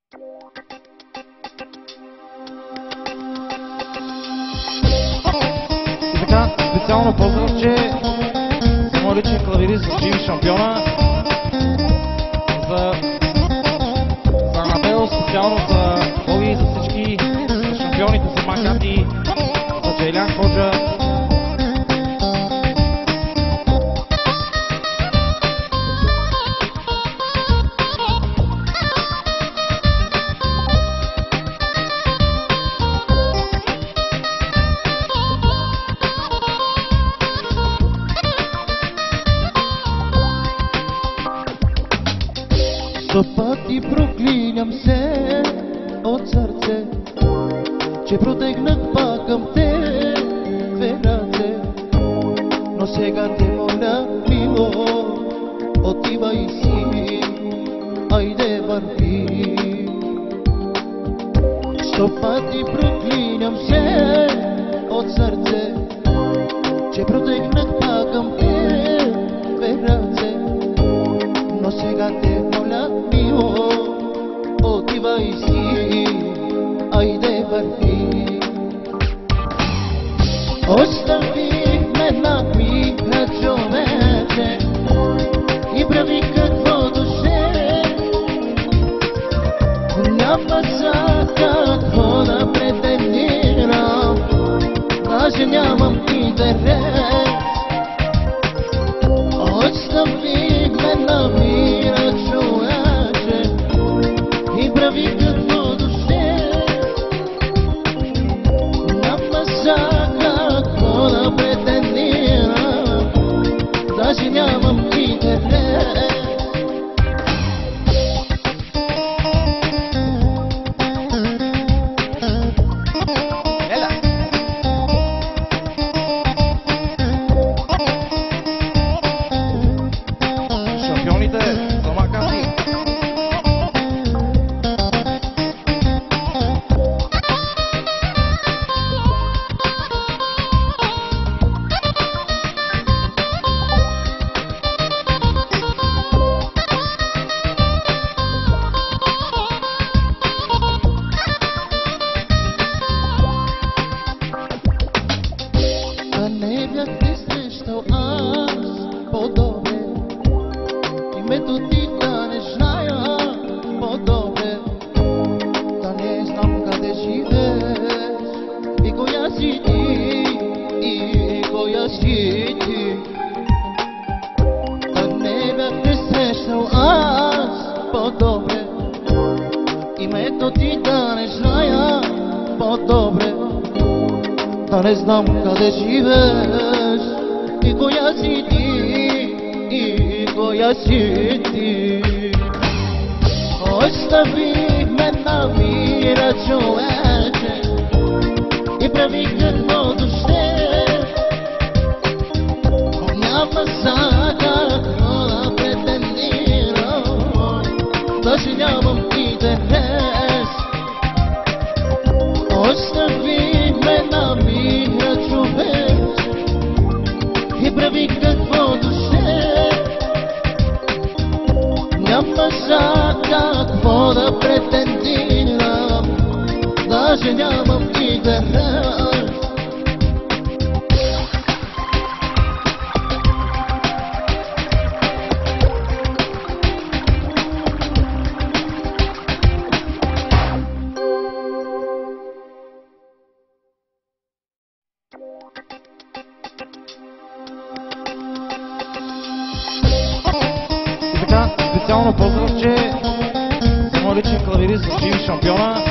И така, специално поздравче за мой личен клавирист Джими Шампиона, за Анабел, специално за Боги и за всички, за шампионите, за Макати, за Джейлян Ходжа. Сто пъти проклиням се от сърце, че протегнах пак към те две ръце. Но сега те моля, мило, отивай си, айде върви. Сто пъти проклиням се от сърце, че протегнах пак към те две ръце. Но сега те моля, мило, отивай си, айде върви. Остави ме на мига, човече, и прави каквото ще. Няма за какво да претендирам, даже нямам интерес. Остави ме на мира, човече, и прави каквото ще. Няма за какво да претендирам, даже нямам интерес. Шампионите за Макати. Да не бях те срещал аз по-добре, името ти да не зная по-добре, да не знам къде живееш и коя си ти, и коя си ти. Да не бях те срещал аз по-добре, името ти да не зная по-добре, да не знам къде живееш и коя си ти, и коя си ти. Остави ме на мира, човече, и прави каквото ще. Няма за какво да претендирам, даже нямам интерес. Остави ме на мира, човече, и прави каквото ще. Няма за какво да претендирам, даже нямам интерес. И така, специално поздравче за мой личен клавирист Джими Шампиона,